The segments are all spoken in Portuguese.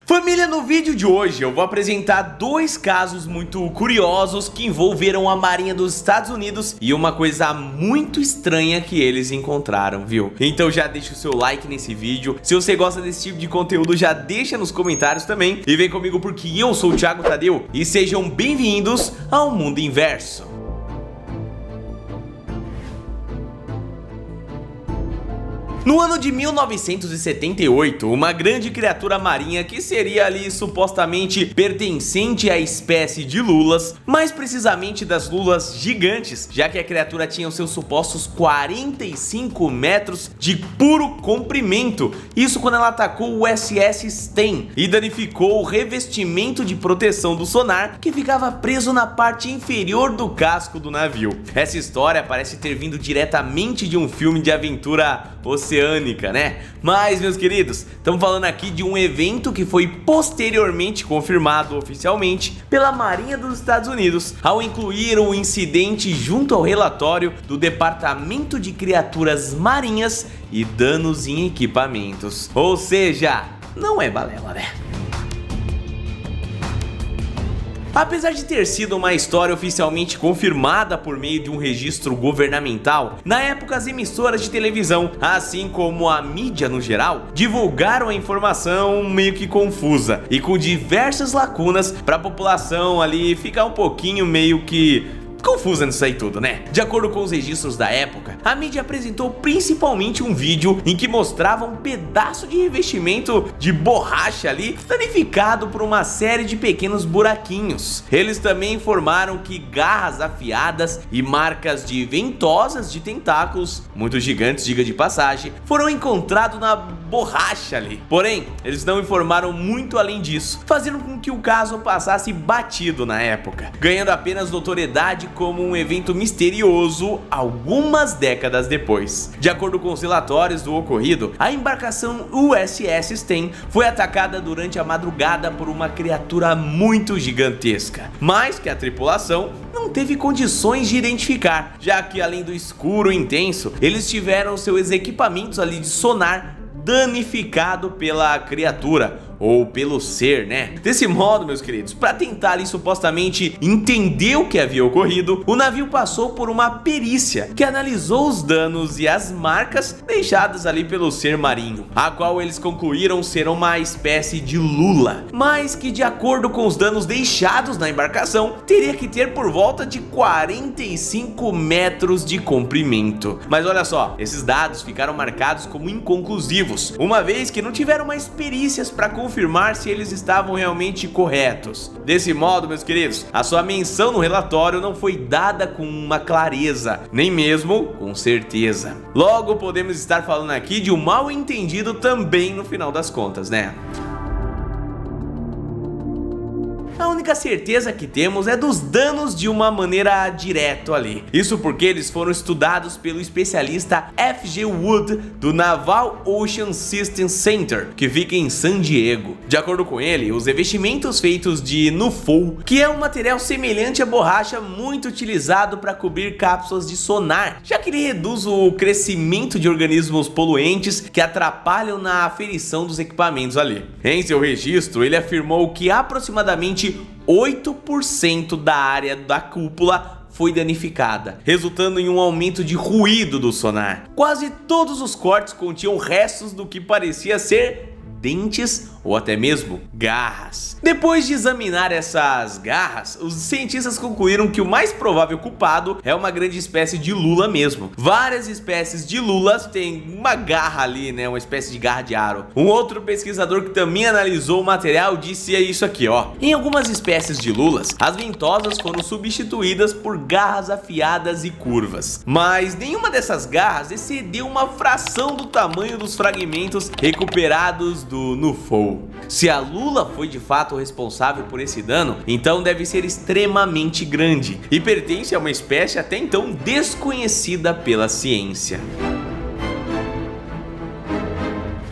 Família, no vídeo de hoje eu vou apresentar dois casos muito curiosos que envolveram a Marinha dos Estados Unidos e uma coisa muito estranha que eles encontraram, viu? Então já deixa o seu like nesse vídeo. Se você gosta desse tipo de conteúdo, já deixa nos comentários também. E vem comigo porque eu sou o Thiago Tadeu e sejam bem-vindos ao Mundo Inverso. No ano de 1978, uma grande criatura marinha que seria ali supostamente pertencente à espécie de lulas, mais precisamente das lulas gigantes, já que a criatura tinha os seus supostos 45 metros de puro comprimento, isso quando ela atacou o USS Sten e danificou o revestimento de proteção do sonar que ficava preso na parte inferior do casco do navio. Essa história parece ter vindo diretamente de um filme de aventura oceânica, né? Mas, meus queridos, estamos falando aqui de um evento que foi posteriormente confirmado oficialmente pela Marinha dos Estados Unidos, ao incluir o incidente junto ao relatório do Departamento de Criaturas Marinhas e Danos em Equipamentos. Ou seja, não é balela, né? Apesar de ter sido uma história oficialmente confirmada por meio de um registro governamental, na época as emissoras de televisão, assim como a mídia no geral, divulgaram a informação meio que confusa e com diversas lacunas para a população ali ficar um pouquinho meio que confusa nisso aí tudo, né? De acordo com os registros da época, a mídia apresentou principalmente um vídeo em que mostrava um pedaço de revestimento de borracha ali danificado por uma série de pequenos buraquinhos. Eles também informaram que garras afiadas e marcas de ventosas de tentáculos, muito gigantes, diga de passagem, foram encontrados na borracha ali. Porém, eles não informaram muito além disso, fazendo com que o caso passasse batido na época, ganhando apenas notoriedade como um evento misterioso algumas décadas depois. De acordo com os relatórios do ocorrido, a embarcação USS Sten foi atacada durante a madrugada por uma criatura muito gigantesca, mas que a tripulação não teve condições de identificar, já que além do escuro intenso, eles tiveram seus equipamentos ali de sonar danificado pela criatura ou pelo ser, né? Desse modo, meus queridos, para tentar ali supostamente entender o que havia ocorrido, o navio passou por uma perícia que analisou os danos e as marcas deixadas ali pelo ser marinho, a qual eles concluíram ser uma espécie de lula, mas que de acordo com os danos deixados na embarcação, teria que ter por volta de 45 metros de comprimento. Mas olha só, esses dados ficaram marcados como inconclusivos, uma vez que não tiveram mais perícias para confirmar se eles estavam realmente corretos. Desse modo, meus queridos, a sua menção no relatório não foi dada com uma clareza, nem mesmo com certeza. Logo, podemos estar falando aqui de um mal entendido também no final das contas, né? A única certeza que temos é dos danos de uma maneira direta ali. Isso porque eles foram estudados pelo especialista F.G. Wood do Naval Ocean Systems Center, que fica em San Diego. De acordo com ele, os revestimentos feitos de NUFOL, que é um material semelhante à borracha muito utilizado para cobrir cápsulas de sonar, já que ele reduz o crescimento de organismos poluentes que atrapalham na aferição dos equipamentos ali. Em seu registro, ele afirmou que aproximadamente 8% da área da cúpula foi danificada, resultando em um aumento de ruído do sonar. Quase todos os cortes continham restos do que parecia ser dentes ou até mesmo garras. Depois de examinar essas garras, os cientistas concluíram que o mais provável culpado é uma grande espécie de lula mesmo. Várias espécies de lulas têm uma garra ali, né, uma espécie de garra de aro. Um outro pesquisador que também analisou o material disse isso aqui, ó: em algumas espécies de lulas, as ventosas foram substituídas por garras afiadas e curvas, mas nenhuma dessas garras excedeu uma fração do tamanho dos fragmentos recuperados do NUFOL. Se a lula foi de fato responsável por esse dano, então deve ser extremamente grande e pertence a uma espécie até então desconhecida pela ciência.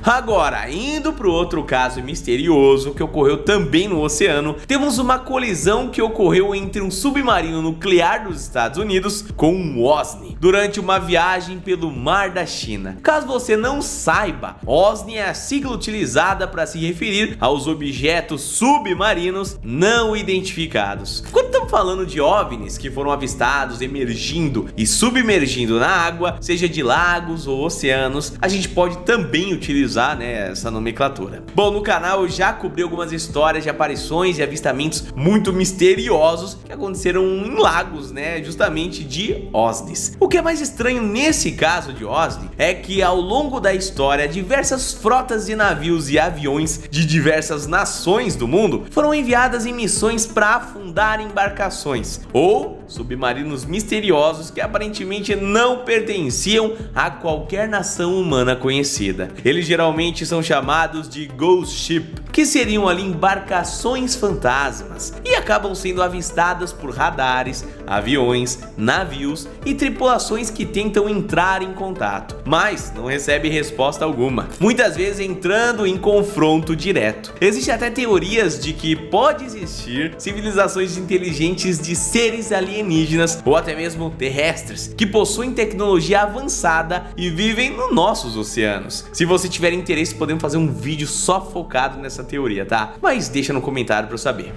Agora, indo para o outro caso misterioso que ocorreu também no oceano, temos uma colisão que ocorreu entre um submarino nuclear dos Estados Unidos com um OSNI durante uma viagem pelo Mar da China. Caso você não saiba, OSNI é a sigla utilizada para se referir aos objetos submarinos não identificados. Quando estamos falando de OVNIs que foram avistados emergindo e submergindo na água, seja de lagos ou oceanos, a gente pode também utilizar, né, essa nomenclatura. Bom, no canal eu já cobri algumas histórias de aparições e avistamentos muito misteriosos que aconteceram em lagos, né, justamente de OSNIs. O que é mais estranho nesse caso de OSNI é que ao longo da história diversas frotas de navios e aviões de diversas nações do mundo foram enviadas em missões para afundar embarcações ou submarinos misteriosos que aparentemente não pertenciam a qualquer nação humana conhecida. Eles geralmente são chamados de Ghost Ship, que seriam ali embarcações fantasmas e acabam sendo avistadas por radares, aviões, navios e tripulações que tentam entrar em contato, mas não recebem resposta alguma, muitas vezes entrando em confronto direto. Existem até teorias de que pode existir civilizações inteligentes de seres alienígenas ou até mesmo terrestres que possuem tecnologia avançada e vivem nos nossos oceanos. Se você tiver interesse, podemos fazer um vídeo só focado nessa teoria, tá? Mas deixa no comentário para eu saber.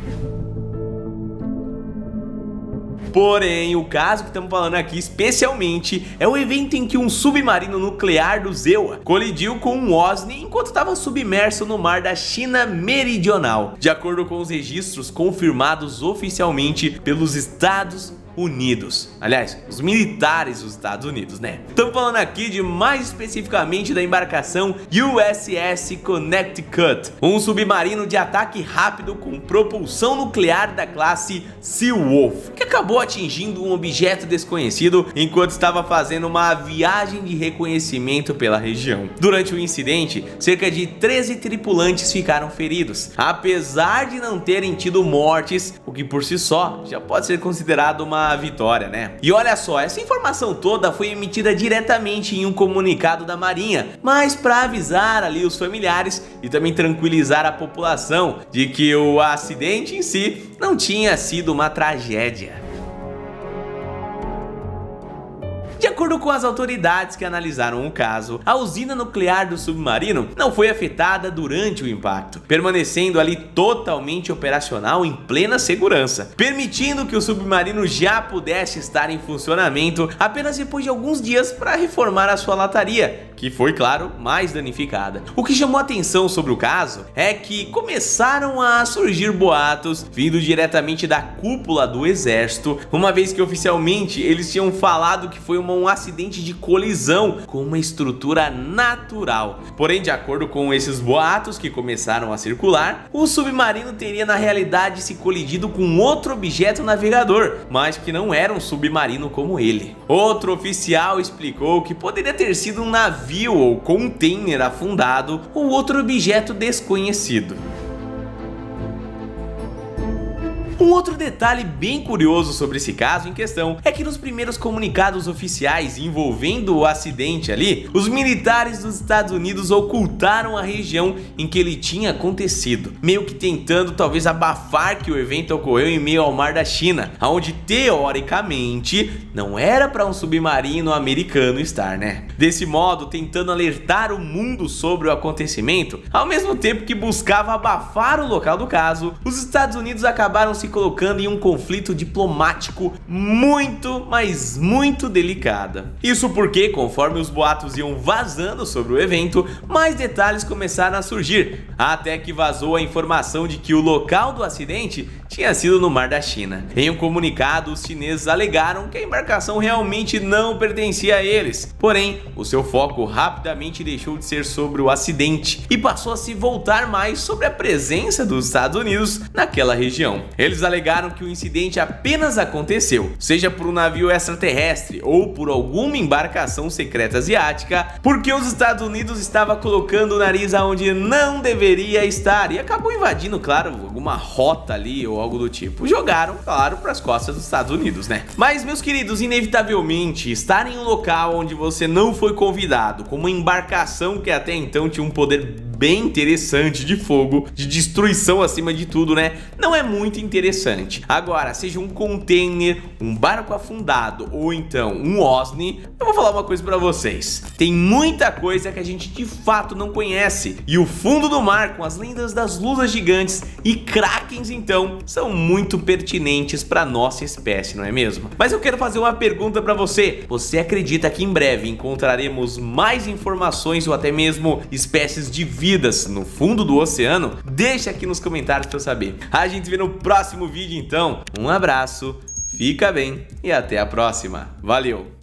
Porém, o caso que estamos falando aqui especialmente é o evento em que um submarino nuclear do ZEUA colidiu com um OSNI enquanto estava submerso no mar da China Meridional, de acordo com os registros confirmados oficialmente pelos Estados Unidos. Aliás, os militares dos Estados Unidos, né? Estamos falando aqui de mais especificamente da embarcação USS Connecticut, um submarino de ataque rápido com propulsão nuclear da classe Seawolf, que acabou atingindo um objeto desconhecido enquanto estava fazendo uma viagem de reconhecimento pela região. Durante o incidente, cerca de 13 tripulantes ficaram feridos, apesar de não terem tido mortes, o que por si só já pode ser considerado uma vitória, né? E olha só, essa informação toda foi emitida diretamente em um comunicado da Marinha, mas para avisar ali os familiares e também tranquilizar a população de que o acidente em si não tinha sido uma tragédia. De acordo com as autoridades que analisaram o caso, a usina nuclear do submarino não foi afetada durante o impacto, permanecendo ali totalmente operacional em plena segurança, permitindo que o submarino já pudesse estar em funcionamento apenas depois de alguns dias para reformar a sua lataria, que foi, claro, mais danificada. O que chamou atenção sobre o caso é que começaram a surgir boatos vindo diretamente da cúpula do exército, uma vez que oficialmente eles tinham falado que foi um acidente de colisão com uma estrutura natural. Porém, de acordo com esses boatos que começaram a circular, o submarino teria na realidade se colidido com outro objeto navegador, mas que não era um submarino como ele. Outro oficial explicou que poderia ter sido um navio ou container afundado ou outro objeto desconhecido. Um outro detalhe bem curioso sobre esse caso em questão é que nos primeiros comunicados oficiais envolvendo o acidente ali, os militares dos Estados Unidos ocultaram a região em que ele tinha acontecido, meio que tentando talvez abafar que o evento ocorreu em meio ao mar da China, onde teoricamente não era para um submarino americano estar, né? Desse modo, tentando alertar o mundo sobre o acontecimento, ao mesmo tempo que buscava abafar o local do caso, os Estados Unidos acabaram se colocando em um conflito diplomático muito, mas muito delicado. Isso porque, conforme os boatos iam vazando sobre o evento, mais detalhes começaram a surgir, até que vazou a informação de que o local do acidente tinha sido no Mar da China. Em um comunicado, os chineses alegaram que a embarcação realmente não pertencia a eles, porém, o seu foco rapidamente deixou de ser sobre o acidente e passou a se voltar mais sobre a presença dos Estados Unidos naquela região. Eles Eles alegaram que o incidente apenas aconteceu, seja por um navio extraterrestre ou por alguma embarcação secreta asiática, porque os Estados Unidos estava colocando o nariz aonde não deveria estar e acabou invadindo, claro, alguma rota ali ou algo do tipo. Jogaram, claro, para as costas dos Estados Unidos, né? Mas, meus queridos, inevitavelmente, estar em um local onde você não foi convidado, com uma embarcação que até então tinha um poder bem interessante de fogo, de destruição acima de tudo, né? Não é muito interessante. Agora, seja um container, um barco afundado ou então um OSNI, eu vou falar uma coisa pra vocês. Tem muita coisa que a gente de fato não conhece. E o fundo do mar, com as lendas das luzas gigantes e krakens, então, são muito pertinentes pra nossa espécie, não é mesmo? Mas eu quero fazer uma pergunta pra você. Você acredita que em breve encontraremos mais informações ou até mesmo espécies de vida no fundo do oceano? Deixa aqui nos comentários para eu saber. A gente vê no próximo vídeo então. Um abraço, fica bem e até a próxima. Valeu!